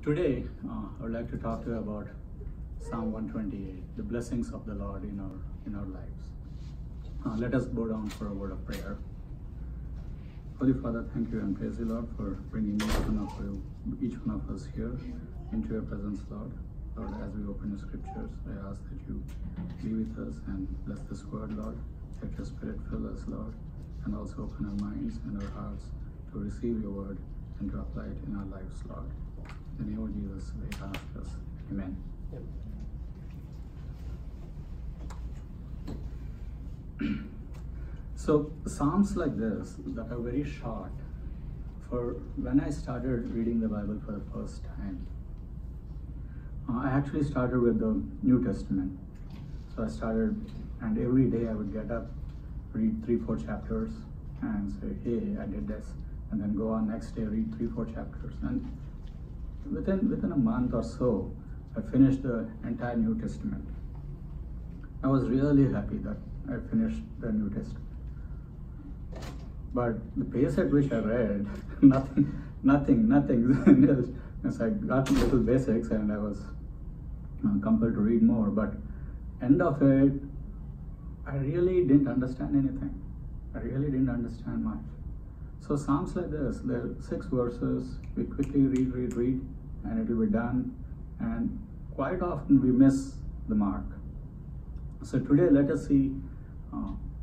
Today, I would like to talk to you about Psalm 128, the blessings of the Lord in our lives. Let us bow down for a word of prayer. Holy Father, thank you and praise you, Lord, for bringing each one of us here into your presence, Lord. Lord, as we open the scriptures, I ask that you be with us and bless this word, Lord. Let your Spirit fill us, Lord, and also open our minds and our hearts to receive your word and to apply it in our lives, Lord. In the name of Jesus, we ask us. Amen. Yep. So Psalms like this that are very short, for when I started reading the Bible for the first time, I actually started with the New Testament. So I started, and every day I would get up, read 3-4 chapters and say, hey, I did this, and then go on next day, read 3-4 chapters. And within a month or so, I finished the entire New Testament. I was really happy that I finished the New Testament. But the pace at which I read, nothing else. As I got little basics and I was compelled to read more, but end of it, I really didn't understand anything. I really didn't understand much. So Psalms like this, there are 6 verses, we quickly read, and it will be done. And quite often we miss the mark. So today let us see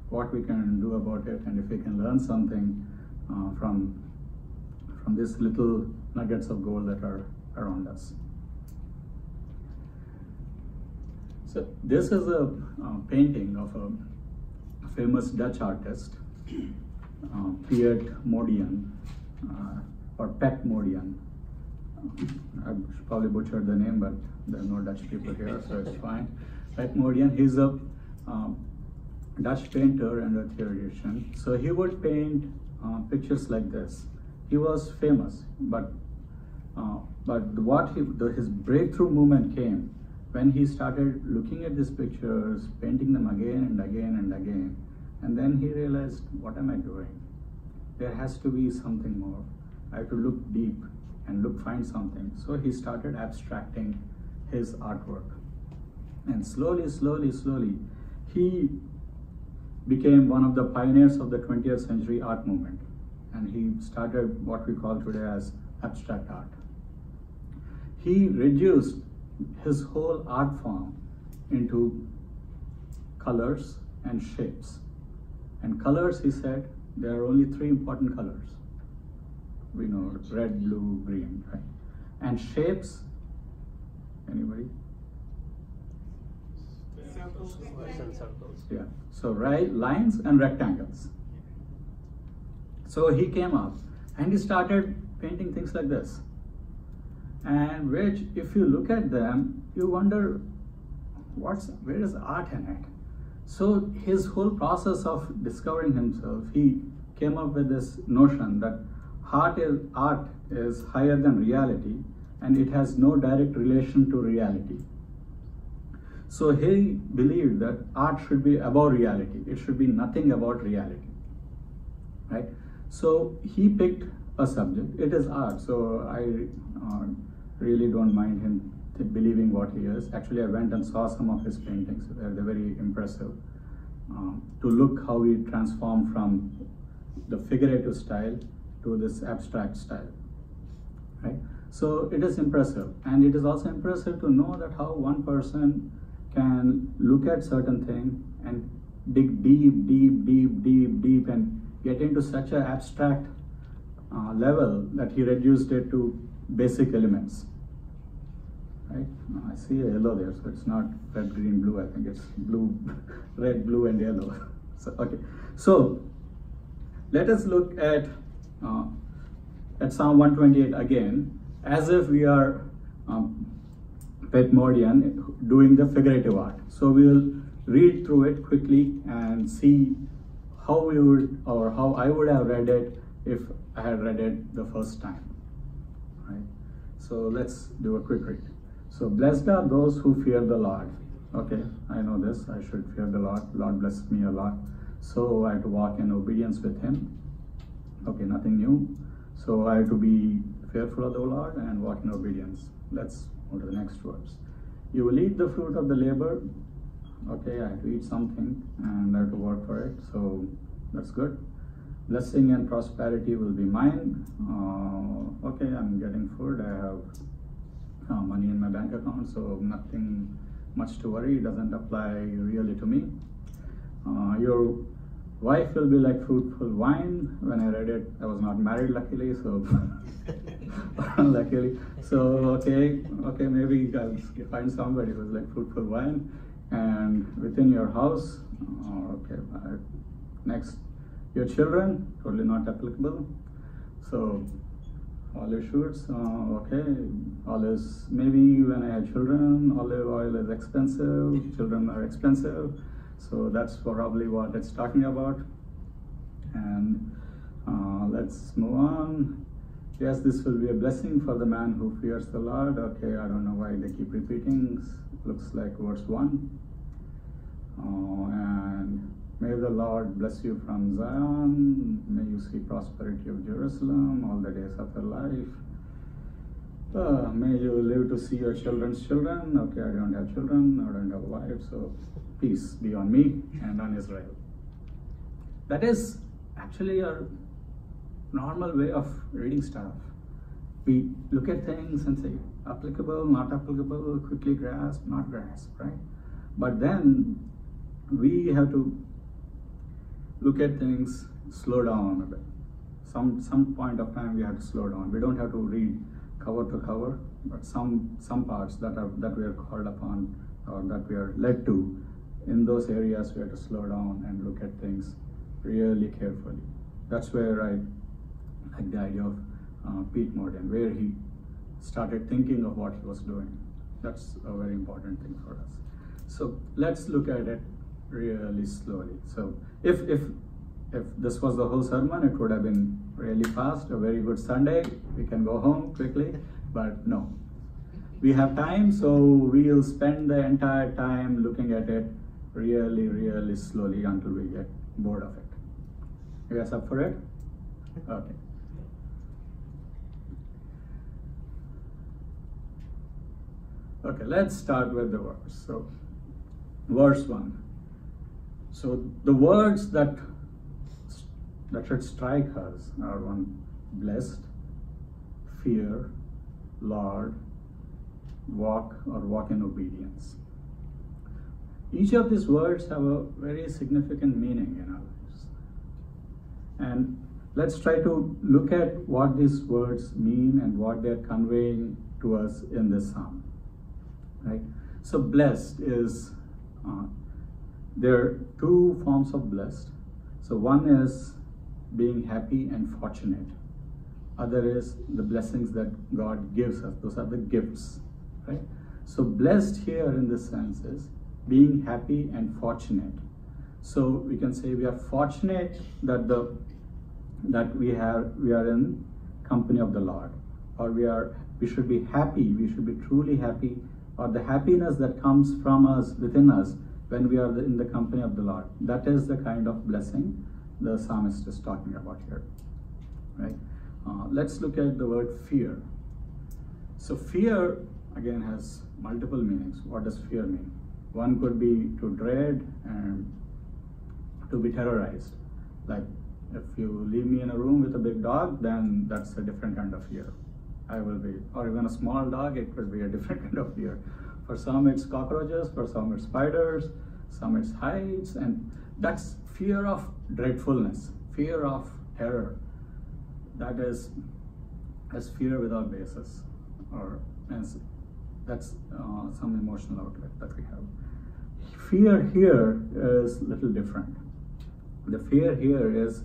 what we can do about it, and if we can learn something from these little nuggets of gold that are around us. So this is a painting of a famous Dutch artist, Piet Modian, or Pet Modian. I probably butchered the name, but there are no Dutch people here, so it's fine. Pet Modian, he's a Dutch painter and a theoretician. So he would paint pictures like this. He was famous, but his breakthrough moment came when he started looking at these pictures, painting them again and again and again, and then he realized, what am I doing? There has to be something more. I have to look deep and find something. So he started abstracting his artwork, and slowly, he became one of the pioneers of the 20th century art movement, and he started what we call today as abstract art. He reduced his whole art form into colors and shapes. And colors, he said, there are only 3 important colors. We know red, blue, green, right? And shapes, anybody? Circles and circles. Yeah, so lines and rectangles. So he came up and he started painting things like this, and which, if you look at them, you wonder, where is art in it? So his whole process of discovering himself, he came up with this notion that art is higher than reality, and it has no direct relation to reality. So he believed that art should be above reality. It should be nothing about reality, right? So he picked a subject. It is art. So I really don't mind him believing what he is. Actually, I went and saw some of his paintings. They're very impressive. To look how he transformed from the figurative style to this abstract style, right? So it is impressive. And it is also impressive to know that how one person can look at certain thing and dig deep and get into such an abstract level that he reduced it to basic elements, right? I see a yellow there, so it's not red, green, blue. I think it's blue, red, blue, and yellow. So okay, so let us look at Psalm 128 again, as if we are Pet Modian doing the figurative art. So we will read through it quickly and see how we would, or how I would have read it if I had read it the first time, right? So let's do a quick read. So blessed are those who fear the Lord. Okay, I know this, I should fear the Lord. Lord bless me a lot. So I have to walk in obedience with him. Okay, nothing new. So I have to be fearful of the Lord and walk in obedience. Let's go to the next verse. You will eat the fruit of the labor. Okay, I have to eat something and I have to work for it, so that's good. Blessing and prosperity will be mine. Okay, I'm getting food. I have money in my bank account, so nothing much to worry. It doesn't apply really to me. Your wife will be like fruitful wine. When I read it, I was not married, luckily, so luckily. So okay, maybe I'll find somebody who's like fruitful wine. And within your house, okay. Next, your children, totally not applicable. So olive shoots, okay. Olives, maybe when I had children, olive oil is expensive. Children are expensive. So that's probably what it's talking about. And let's move on. Yes, this will be a blessing for the man who fears the Lord. Okay, I don't know why they keep repeating. Looks like verse 1. And may the Lord bless you from Zion. May you see prosperity of Jerusalem all the days of your life. May you live to see your children's children. Okay, I don't have children, I don't have a wife, so peace be on me and on Israel. That is actually a normal way of reading stuff. We look at things and say, applicable, not applicable, quickly grasp, not grasp, right? But then we have to look at things, slow down a bit. Some point of time we have to slow down. We don't have to read cover to cover, but some parts that we are called upon or that we are led to, in those areas we have to slow down and look at things really carefully. That's where I like the idea of Pete Morgan, where he started thinking of what he was doing. That's a very important thing for us. So let's look at it really slowly. So if this was the whole sermon, it would have been really fast, a very good Sunday. We can go home quickly, but no. We have time, so we'll spend the entire time looking at it really, really slowly until we get bored of it. You guys up for it? Okay. Okay, let's start with the verse. So, verse 1. So, the words that should strike us are one, blessed, fear, Lord, walk in obedience. Each of these words have a very significant meaning in our lives. And let's try to look at what these words mean and what they're conveying to us in this psalm. Right? So blessed is, there are two forms of blessed. So one is being happy and fortunate. Other is the blessings that God gives us. Those are the gifts, right? So blessed here in this sense is being happy and fortunate. So we can say we are fortunate that we are in company of the Lord, or we should be happy. We should be truly happy, or the happiness that comes from us, within us, when we are in the company of the Lord. That is the kind of blessing the psalmist is talking about here, right? Let's look at the word fear. So fear again has multiple meanings. What does fear mean? One could be to dread and to be terrorized. Like if you leave me in a room with a big dog, then that's a different kind of fear. Or even a small dog, it could be a different kind of fear. For some it's cockroaches, for some it's spiders, some it's heights, and that's fear of dreadfulness, fear of terror. That is as fear without basis, or as that's some emotional outlet that we have. Fear here is a little different. The fear here is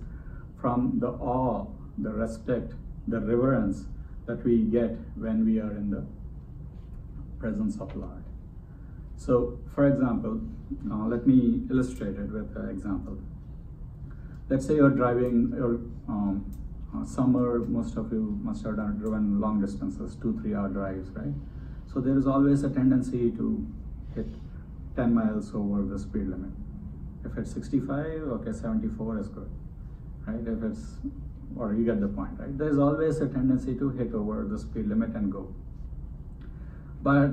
from the awe, the respect, the reverence that we get when we are in the presence of Lord. So, for example, let me illustrate it with an example. Let's say you're driving, summer, most of you must have driven long distances, 2-3 hour drives, right? So there is always a tendency to hit 10 miles over the speed limit. If it's 65, okay, 74 is good, right? If it's or you get the point, right? There's always a tendency to hit over the speed limit and go. But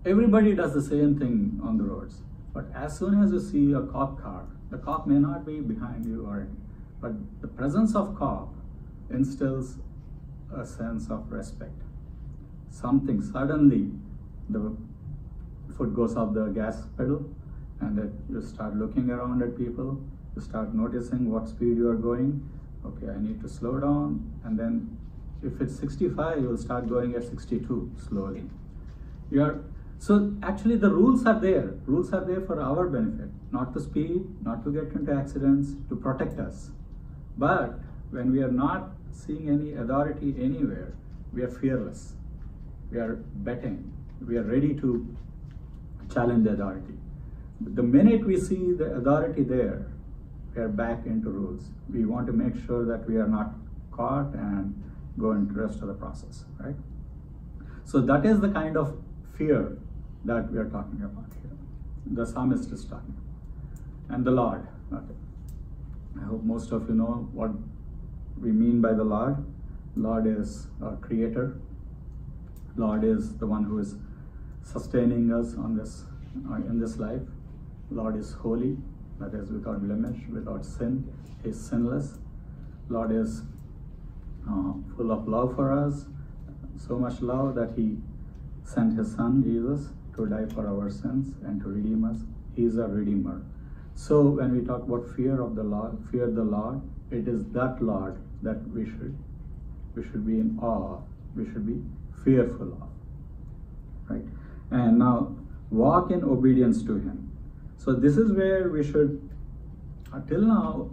everybody does the same thing on the roads. But as soon as you see a cop car, the cop may not be behind you or anything, but the presence of cop instills a sense of respect. Something, suddenly the foot goes off the gas pedal, and that you start looking around at people, you start noticing what speed you are going. Okay, I need to slow down, and then if it's 65, you'll start going at 62 slowly. So actually the rules are there. Rules are there for our benefit, not to speed, not to get into accidents, to protect us. But when we are not seeing any authority anywhere, we are fearless. We are betting. We are ready to challenge the authority. The minute we see the authority there, we are back into rules. We want to make sure that we are not caught and go into the rest of the process, right? So that is the kind of fear that we are talking about here. The psalmist is talking. And the Lord. Okay. I hope most of you know what we mean by the Lord. Lord is our creator. Lord is the one who is sustaining us on this in this life. Lord is holy, that is without blemish, without sin. He is sinless. Lord is full of love for us, so much love that He sent His Son Jesus to die for our sins and to redeem us. He is a redeemer. So when we talk about fear of the Lord, fear the Lord, it is that Lord that we should be in awe of. We should be fearful of, right? And now walk in obedience to Him. So this is where we should, till now,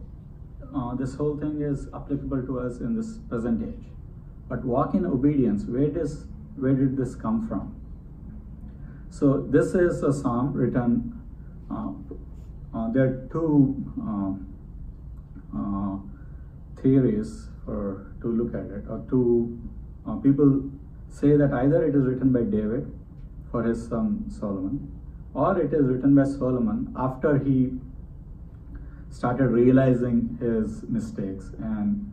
this whole thing is applicable to us in this present age. But walk in obedience, where did this come from? So this is a psalm written, there are two theories to look at it, or two people say that either it is written by David for his son Solomon, or it is written by Solomon after he started realizing his mistakes, and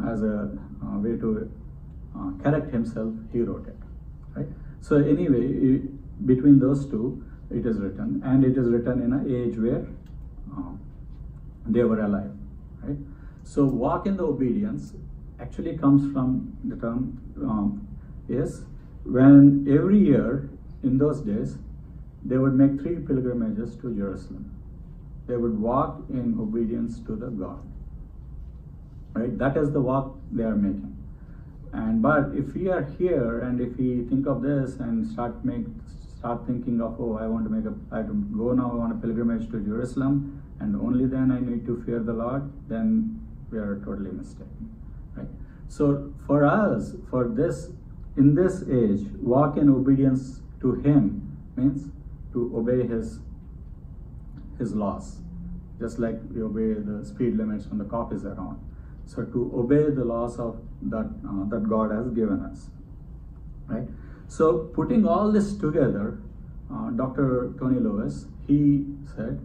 as a way to correct himself, he wrote it, right? So anyway, between those two, it is written, and it is written in an age where they were alive, right? So walk in the obedience actually comes from the term is when every year in those days they would make 3 pilgrimages to Jerusalem. They would walk in obedience to the God, right? That is the walk they are making. But if we are here and if we think of this and start thinking of, oh, I have to go now on a pilgrimage to Jerusalem, and only then I need to fear the Lord, then we are totally mistaken, right? So for us, in this age, walk in obedience to Him means to obey His laws, just like we obey the speed limits when the cop is around. So to obey the laws of that God has given us, right? So putting all this together, Dr. Tony Lewis, he said,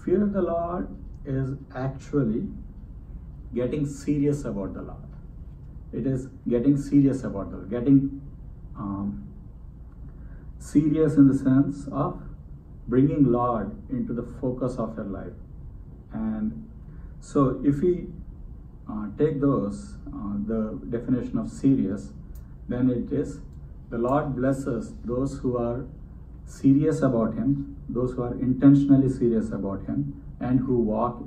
fear the Lord is actually getting serious about the Lord. It is getting serious about the Lord, getting serious in the sense of bringing Lord into the focus of your life. And so if we take those, the definition of serious, then it is the Lord blesses those who are serious about Him, those who are intentionally serious about Him, and who walk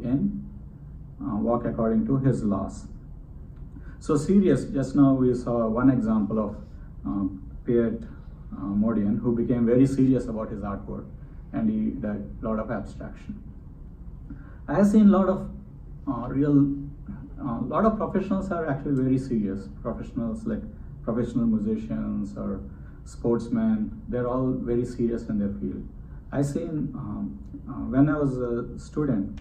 according to His laws. So serious, just now we saw one example of Piet Modian, who became very serious about his artwork, and he did a lot of abstraction. I have seen a lot of professionals are actually very serious. Professionals like professional musicians or sportsmen, they're all very serious in their field. I seen when I was a student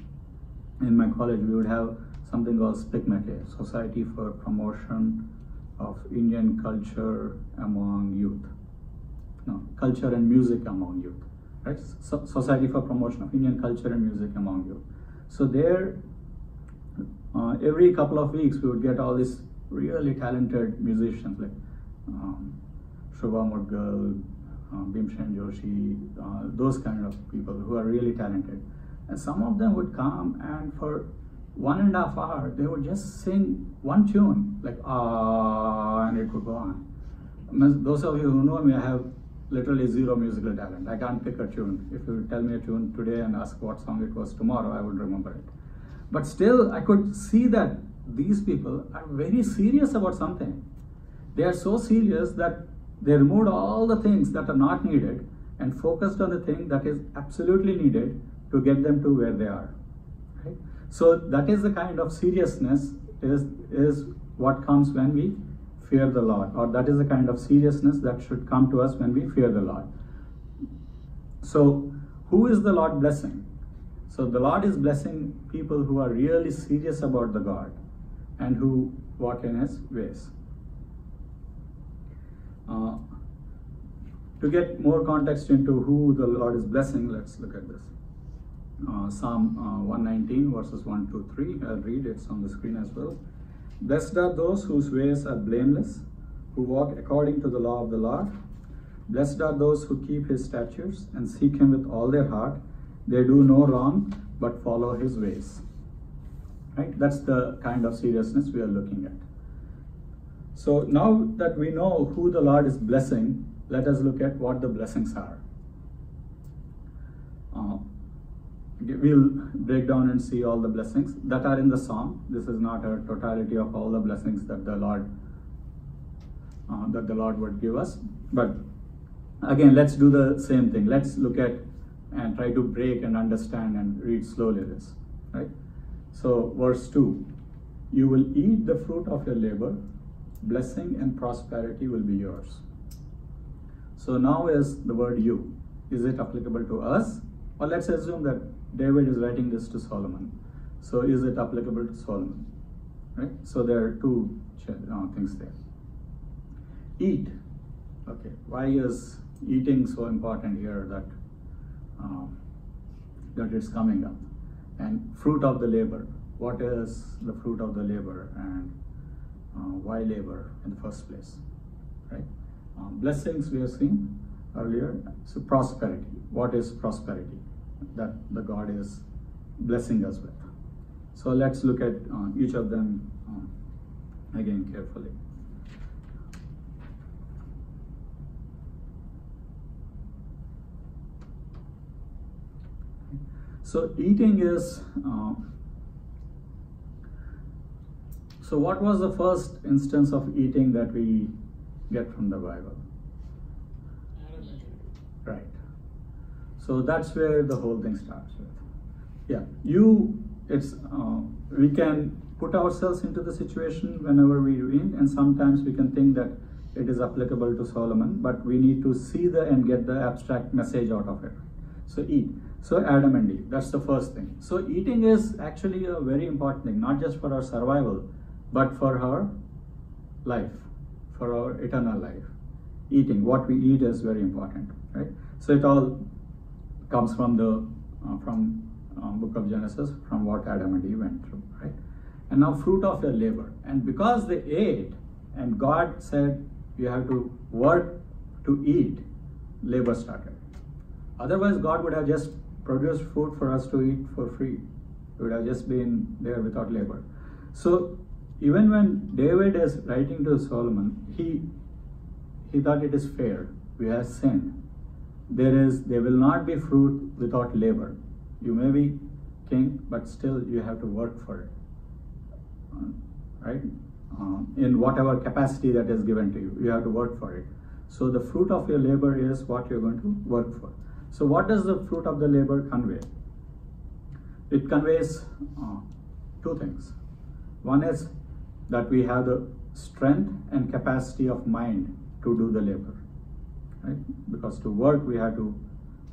in my college, we would have something called SPICMATE, Society for Promotion of Indian Culture Among Youth. No, Culture and Music Among Youth, right? Society for Promotion of Indian Culture and Music Among Youth. So there, every couple of weeks we would get all these really talented musicians like Shobha Mudgal, Bhimshen Joshi, those kind of people who are really talented. And some of them would come, and for 1.5 hours they would just sing one tune, like ah, and it would go on. Those of you who know me, I have literally zero musical talent. I can't pick a tune. If you tell me a tune today and ask what song it was tomorrow, I would remember it. But still, I could see that these people are very serious about something. They are so serious that they removed all the things that are not needed and focused on the thing that is absolutely needed to get them to where they are. Right? So that is the kind of seriousness is what comes when we fear the Lord, or that is the kind of seriousness that should come to us when we fear the Lord. So who is the Lord blessing? So the Lord is blessing people who are really serious about the God and who walk in His ways. To get more context into who the Lord is blessing, let's look at this. Psalm 119 verses 1 to 3. I'll read, it's on the screen as well. Blessed are those whose ways are blameless, who walk according to the law of the Lord. Blessed are those who keep His statutes and seek Him with all their heart. They do no wrong, but follow His ways. Right? That's the kind of seriousness we are looking at. So now that we know who the Lord is blessing, let us look at what the blessings are. We'll break down and see all the blessings that are in the Psalm. This is not a totality of all the blessings that the Lord would give us. But again, let's do the same thing. Let's look at and try to break and understand and read slowly this. Right? So verse 2, you will eat the fruit of your labor. Blessing and prosperity will be yours. So now is the word you. Is it applicable to us? Or let's assume that David is writing this to Solomon. So is it applicable to Solomon? Right? So there are two things there. Eat. Okay. Why is eating so important here that it's coming up? And fruit of the labor. What is the fruit of the labor, and why labor in the first place? Right? Blessings we have seen earlier. So prosperity. What is prosperity that the God is blessing us with? So let's look at each of them again carefully. So eating is, so what was the first instance of eating that we get from the Bible? Right. So that's where the whole thing starts with. Yeah, we can put ourselves into the situation whenever we read, and sometimes we can think that it is applicable to Solomon, but we need to see and get the abstract message out of it. So eat. So Adam and Eve, that's the first thing. So eating is actually a very important thing, not just for our survival, but for our life, for our eternal life. Eating, what we eat is very important, right? So it all comes from the book of Genesis, from what Adam and Eve went through, right? And now fruit of their labor. And because they ate, and God said you have to work to eat, labor started. Otherwise, God would have just produced food for us to eat for free. It would have just been there without labor. So even when David is writing to Solomon, he thought it is fair. We have sinned. There will not be fruit without labor. You may be king, but still you have to work for it, right? In whatever capacity that is given to you, you have to work for it. So the fruit of your labor is what you're going to work for. So what does the fruit of the labor convey? It conveys two things. One is that we have the strength and capacity of mind to do the labor, right? Because to work, we have to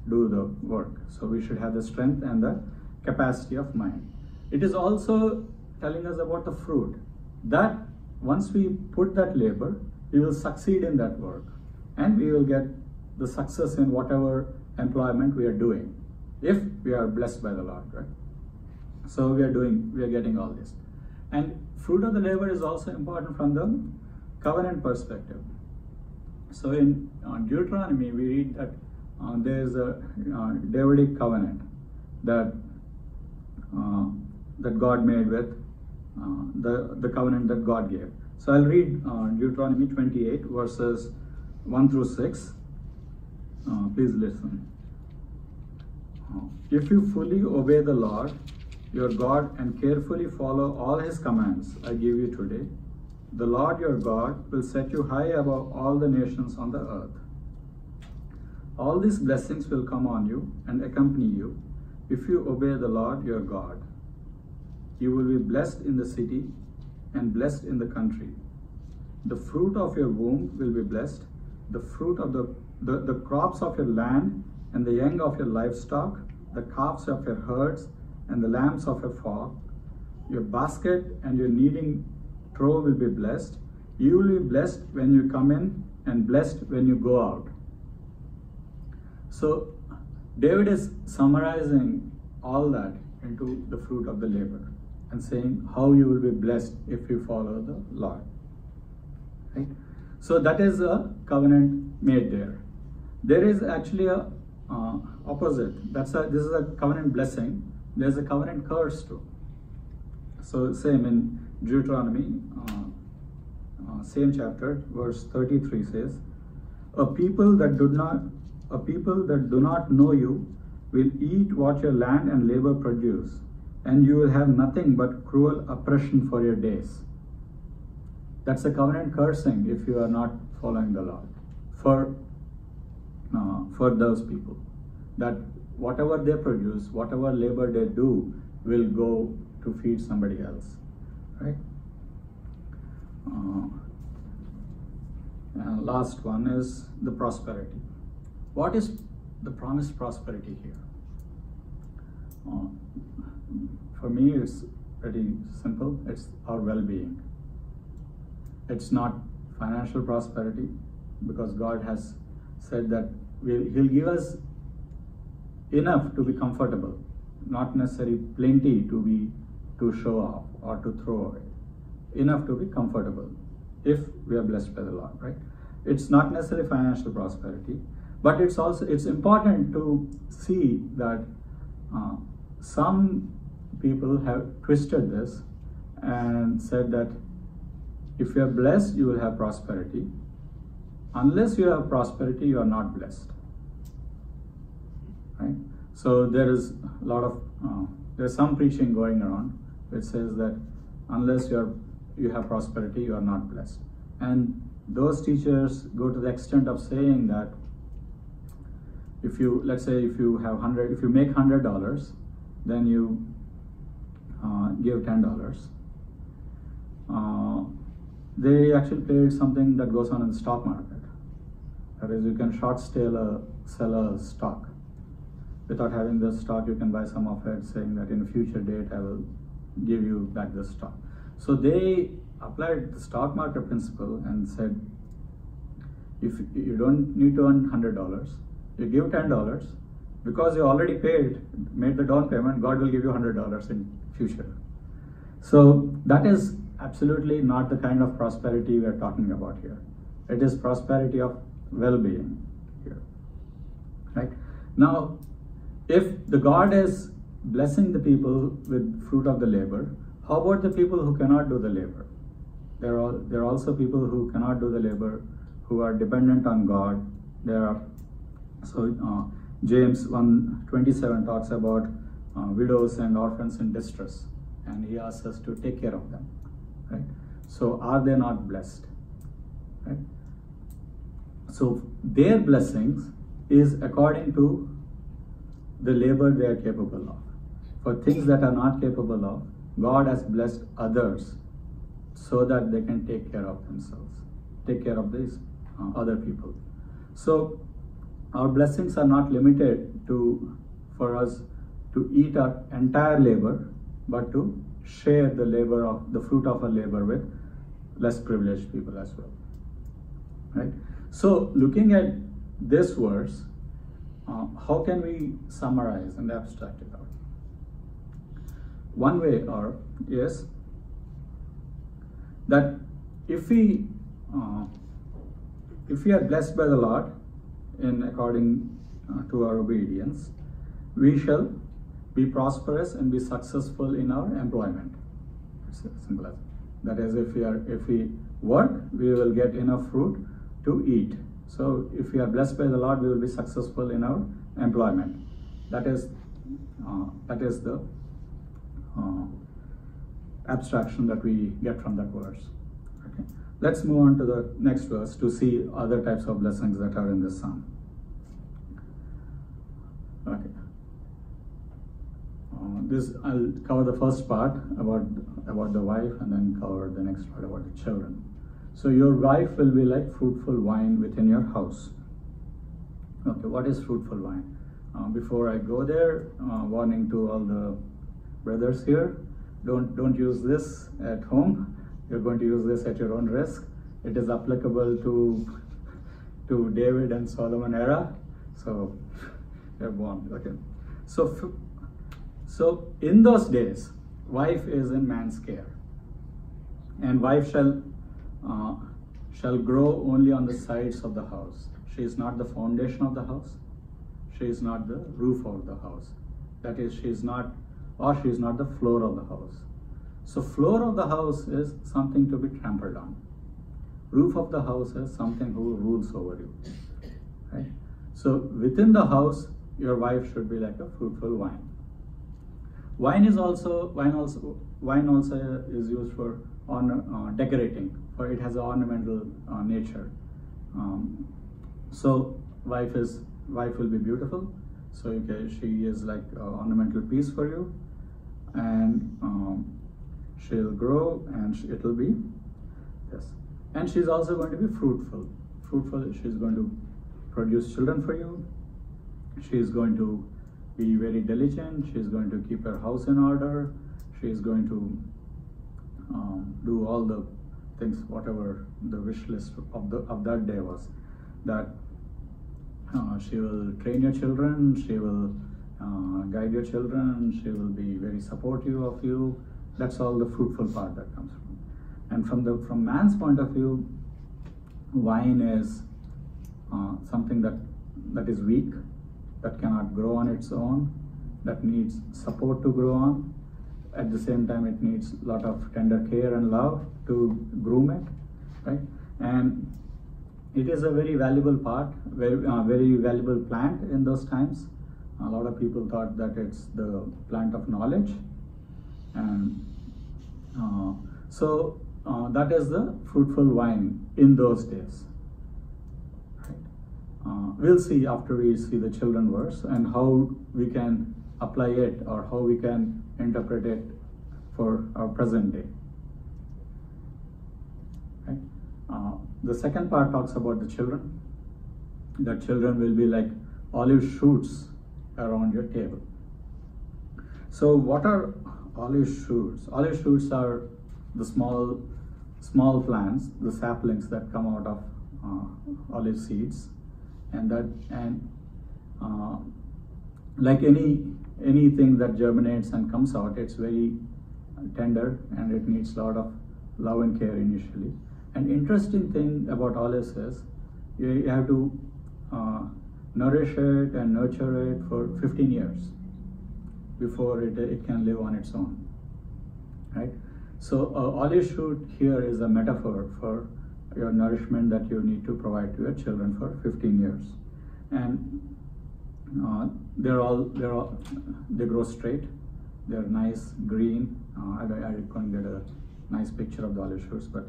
do the work. So we should have the strength and the capacity of mind. It is also telling us about the fruit, that once we put that labor, we will succeed in that work, and we will get the success in whatever employment we are doing, if we are blessed by the Lord, right? So we are getting all this. And fruit of the labor is also important from the covenant perspective. So in Deuteronomy, we read that there is a Davidic covenant that that God made with the covenant that God gave. So I'll read Deuteronomy 28 verses 1 through 6. Please listen. If you fully obey the Lord your God and carefully follow all his commands I give you today, the Lord your God will set you high above all the nations on the earth. All these blessings will come on you and accompany you if you obey the Lord your God. You will be blessed in the city and blessed in the country. The fruit of your womb will be blessed, the fruit of the crops of your land and the young of your livestock, the calves of your herds and the lambs of your flock. Your basket and your kneading trough will be blessed. You will be blessed when you come in and blessed when you go out. So David is summarizing all that into the fruit of the labor and saying how you will be blessed if you follow the Lord. Right? So that is a covenant made there. There is actually a opposite. This is a covenant blessing. There's a covenant curse too. So same in Deuteronomy, same chapter, verse 33 says, a people that do not know you will eat what your land and labor produce, and you will have nothing but cruel oppression for your days. That's a covenant cursing if you are not following the Lord for those people. That whatever they produce, whatever labor they do, will go to feed somebody else, right? And last one is the prosperity. What is the promised prosperity here? For me, it's pretty simple. It's our well-being. It's not financial prosperity, because God has said that He'll give us enough to be comfortable, not necessarily plenty to show off or to throw away. Enough to be comfortable if we are blessed by the Lord, right? It's not necessarily financial prosperity, but it's important to see that some people have twisted this and said that if you are blessed, you will have prosperity. Unless you have prosperity, you are not blessed, right? So there is a lot of there's some preaching going around which says that unless you have prosperity, you are not blessed. And those teachers go to the extent of saying that let's say if you make $100, then you give $10. They actually played something that goes on in the stock market. That is, you can sell a stock. Without having the stock, you can buy some of it, saying that in a future date, I will give you back the stock. So they applied the stock market principle and said, if you don't need to earn $100, you give $10, because you already made the down payment, God will give you $100 in future. So that is absolutely not the kind of prosperity we are talking about here. It is prosperity of well-being here, right? Now, if the God is blessing the people with fruit of the labor, how about the people who cannot do the labor? There are also people who cannot do the labor, who are dependent on God. James 1:27 talks about widows and orphans in distress, and he asks us to take care of them, right? So are they not blessed, right? So their blessings is according to the labor they are capable of. For things that are not capable of, God has blessed others so that they can take care of themselves, take care of these other people. So our blessings are not limited for us to eat our entire labor, but to share the fruit of our labor with less privileged people as well, right? So looking at this verse, how can we summarize and abstract it out? One way is that if we are blessed by the Lord in according to our obedience, we shall be prosperous and be successful in our employment. It's as simple as that. Is, if we work, we will get enough fruit to eat. So if we are blessed by the Lord, we will be successful in our employment. That is the abstraction that we get from that verse. Okay. Let's move on to the next verse to see other types of blessings that are in this psalm. Okay. I'll cover the first part about the wife, and then cover the next part about the children. So your wife will be like fruitful vine within your house. Okay, what is fruitful vine? Before I go there, warning to all the brothers here: don't use this at home. You're going to use this at your own risk. It is applicable to David and Solomon era. So they're warned. Okay. So in those days, wife is in man's care, and wife shall grow only on the sides of the house. She is not the foundation of the house. She is not the roof of the house. That is, she is not the floor of the house. So floor of the house is something to be trampled on. Roof of the house is something who rules over you. Right? So within the house, your wife should be like a fruitful vine. Wine also is used for decorating, for it has an ornamental nature. So wife will be beautiful. So okay, she is like an ornamental piece for you, and she'll grow, and it will be yes. And she's also going to be fruitful. She's going to produce children for you. She's going to be very diligent. She's going to keep her house in order. She's going to do all the things, whatever the wish list of that day was. That she will train your children. She will guide your children. She will be very supportive of you. That's all the fruitful part that comes from. And from man's point of view, wine is something that is weak, that cannot grow on its own, that needs support to grow on. At the same time, it needs a lot of tender care and love to groom it, right? And it is a very valuable part, very valuable plant in those times. A lot of people thought that it's the plant of knowledge, and so that is the fruitful vine in those days. We'll see after we see the children verse and how we can apply it, or how we can interpret it for our present day. Right? The second part talks about the children. The children will be like olive shoots around your table. So what are olive shoots? Olive shoots are the small plants, the saplings that come out of olive seeds. And like anything that germinates and comes out, it's very tender, and it needs a lot of love and care initially. An interesting thing about olives is you have to nourish it and nurture it for 15 years before it can live on its own, right? So olive shoot here is a metaphor for your nourishment that you need to provide to your children for 15 years. And they grow straight. They're nice green. I couldn't get a nice picture of the olive shoots, but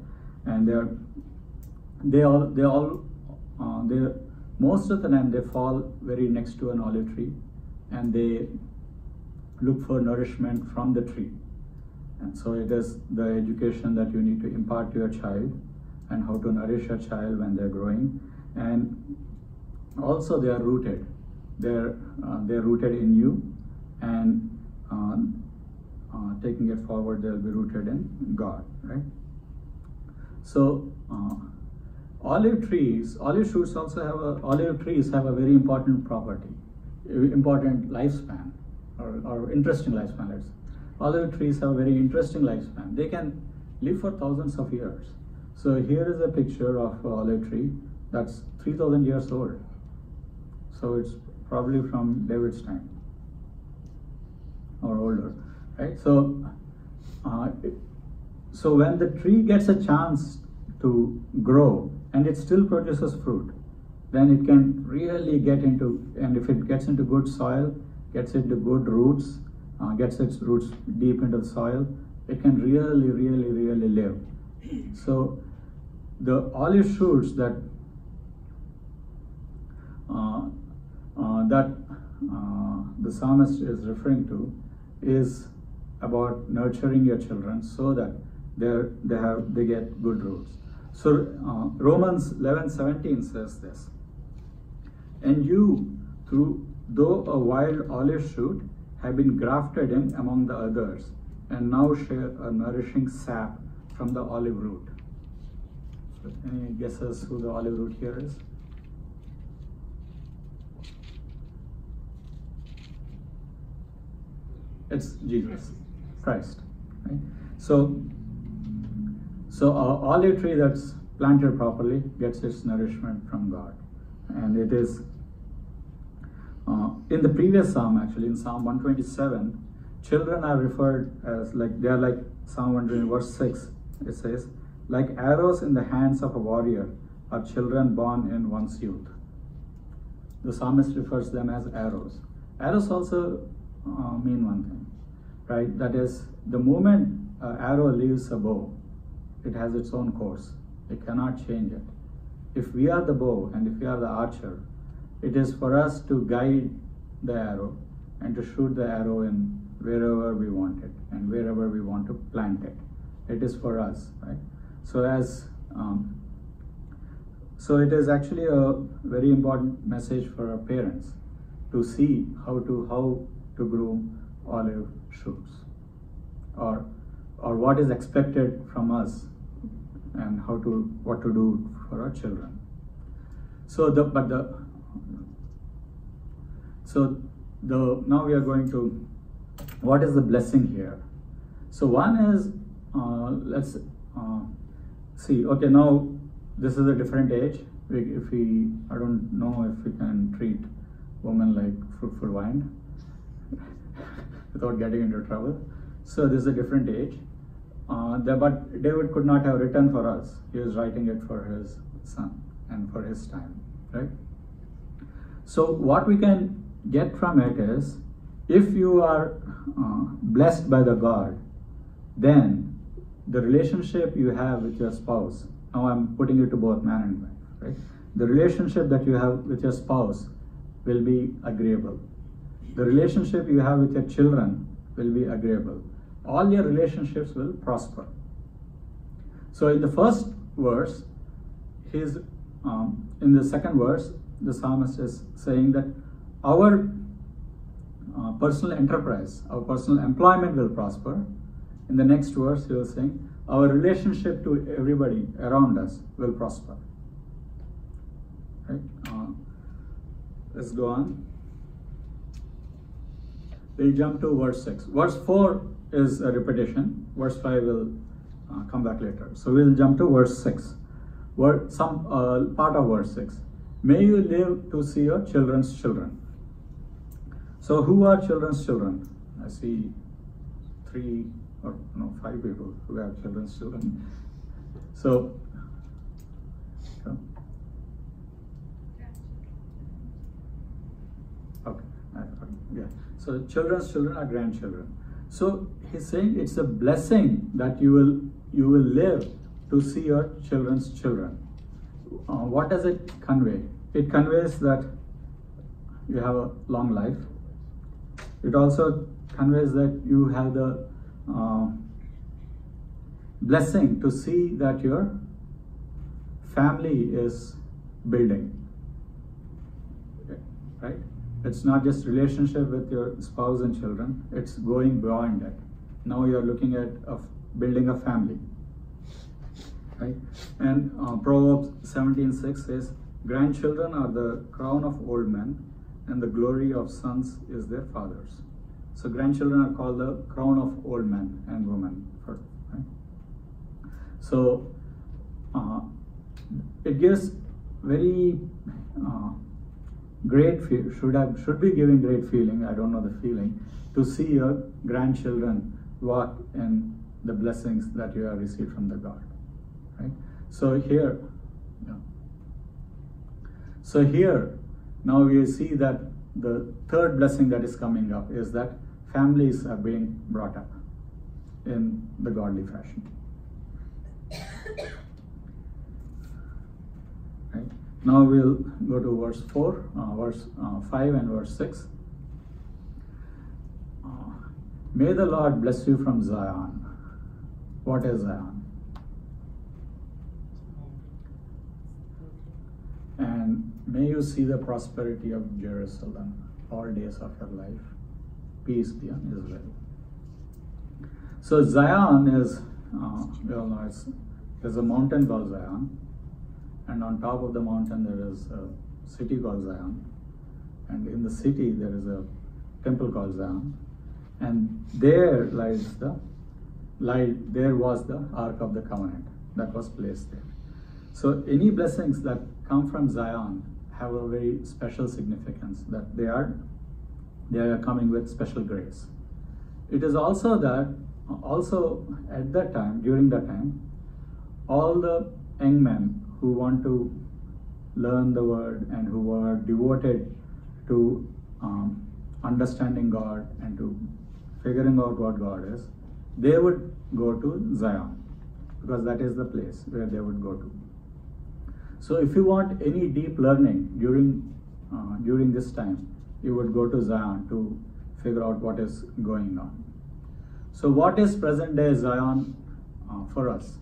most of the time they fall very next to an olive tree, and they look for nourishment from the tree. And so it is the education that you need to impart to your child, and how to nourish your child when they're growing. And also they are rooted. They're rooted in you, and taking it forward, they'll be rooted in God, right? So olive trees have a very important property, important lifespan, or interesting lifespan. Olive trees have a very interesting lifespan. live for thousands of years. So here is a picture of an olive tree that's 3,000 years old. So it's probably from David's time or older, right? So, so when the tree gets a chance to grow and it still produces fruit, then it can really get into, and if it gets into good soil, gets into good roots, gets its roots deep into the soil, it can really live. So the olive shoots that the psalmist is referring to is about nurturing your children so that they get good roots. So Romans 11:17 says this, and you, though a wild olive shoot, have been grafted in among the others, and now share a nourishing sap from the olive root. So any guesses who the olive root here is? It's Jesus, Christ, right? So olive tree that's planted properly gets its nourishment from God, and it is in the previous psalm, actually in Psalm 127, children are referred as they are like Psalm 120 verse 6. It says, like arrows in the hands of a warrior are children born in one's youth. The psalmist refers them as arrows. Arrows also mean one thing, right? That is, the moment an arrow leaves a bow, it has its own course. It cannot change it. If we are the bow and if we are the archer, it is for us to guide the arrow and to shoot the arrow in wherever we want it and wherever we want to plant it. It is for us, right? So so it is actually a very important message for our parents to see how to groom olive shoots, or what is expected from us and what to do for our children. So now we are going to, what is the blessing here? So one is, let's see, okay, now this is a different age. I don't know if we can treat women like fruitful wine without getting into trouble. So this is a different age. But David could not have written for us. He was writing it for his son and for his time, right? So what we can get from it is, if you are blessed by the God, then the relationship you have with your spouse, now I'm putting it to both man and wife, right? The relationship that you have with your spouse will be agreeable. The relationship you have with your children will be agreeable. All your relationships will prosper. So in the first verse, in the second verse, the psalmist is saying that our personal enterprise, our personal employment will prosper. In the next verse, he was saying our relationship to everybody around us will prosper. Right? Let's go on. We'll jump to verse 6. Verse 4 is a repetition. Verse 5 will come back later. So we'll jump to verse 6. Part of verse 6. May you live to see your children's children. So who are children's children? I see 5 people who have children's children. So, okay, yeah. So children's children are grandchildren. So he's saying it's a blessing that you will live to see your children's children. What does it convey? It conveys that you have a long life. It also conveys that you have the blessing to see that your family is building, right? It's not just relationship with your spouse and children, it's going beyond that. Now you're looking at building a family, right? And Proverbs 17:6 says, grandchildren are the crown of old men, and the glory of sons is their fathers. So grandchildren are called the crown of old men and women. Right? So it gives very great should be giving great feeling. I don't know the feeling to see your grandchildren walk in the blessings that you have received from the God, right? So here, so here now we see that the third blessing that is coming up is that families are being brought up in the godly fashion. Right? Now we'll go to verse 4, verse 5 and verse 6. May the Lord bless you from Zion. What is Zion? And may you see the prosperity of Jerusalem all days of your life. Peace be on Israel. So Zion is, we all know there's a mountain called Zion, and on top of the mountain there is a city called Zion, and in the city there is a temple called Zion, and there was the Ark of the Covenant that was placed there. So any blessings that come from Zion have a very special significance, that they are coming with special grace. It is also that at that time, during that time, all the young men who want to learn the word and who are devoted to understanding God and to figuring out what God is, they would go to Zion, because that is the place where they would go to. So if you want any deep learning during this time, you would go to Zion to figure out what is going on. So what is present day Zion for us?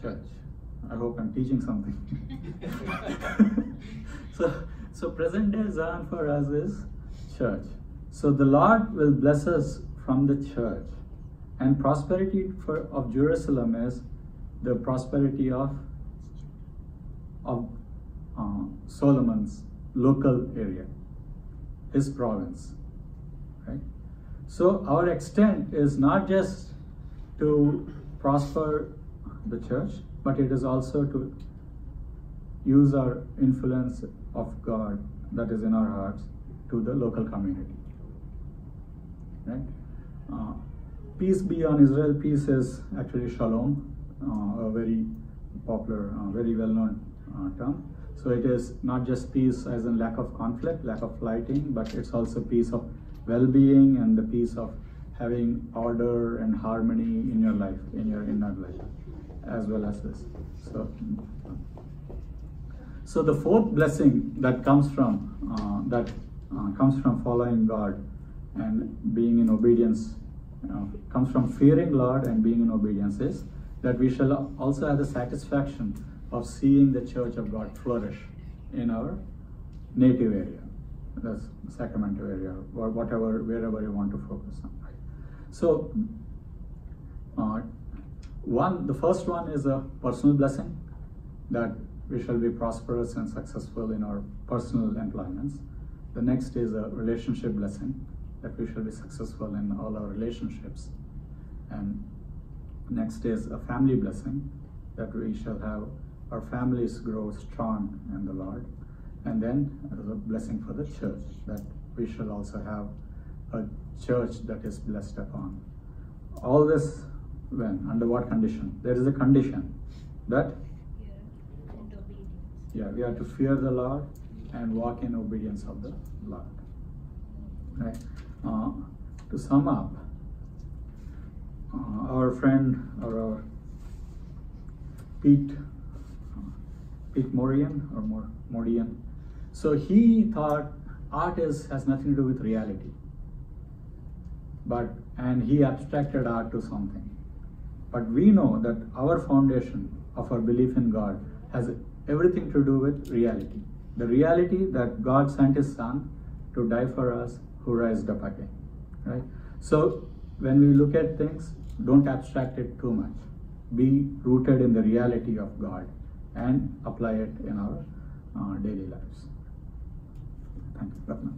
Church. I hope I'm teaching something. So present day Zion for us is church. So the Lord will bless us from the church, and prosperity of Jerusalem is the prosperity of Solomon's local area, his province, right? So our extent is not just to prosper the church, but it is also to use our influence of God that is in our hearts to the local community, right? Peace be on Israel. Peace is actually shalom, a very popular, very well-known term. So it is not just peace as in lack of conflict, lack of fighting, but it's also peace of well-being and the peace of having order and harmony in your life, in your inner life, as well as this. So the fourth blessing that comes from following God and being in obedience, comes from fearing Lord and being in obedience, is that we shall also have the satisfaction of seeing the church of God flourish in our native area, that's Sacramento area, or wherever you want to focus on. Right? So, the first one is a personal blessing, that we shall be prosperous and successful in our personal employments. The next is a relationship blessing, that we shall be successful in all our relationships. And next is a family blessing, that we shall have our families grow strong in the Lord. And then a blessing for the church, that we shall also have a church that is blessed upon. All this when? Under what condition? There is a condition that we have to fear the Lord and walk in obedience of the Lord. Right? To sum up, our friend or our Pete Morian. So he thought art has nothing to do with reality, and he abstracted art to something. But we know that our foundation of our belief in God has everything to do with reality. The reality that God sent His Son to die for us, who raised up again. Right? So when we look at things, don't abstract it too much. Be rooted in the reality of God and apply it in our daily lives. Thank you, Ratna.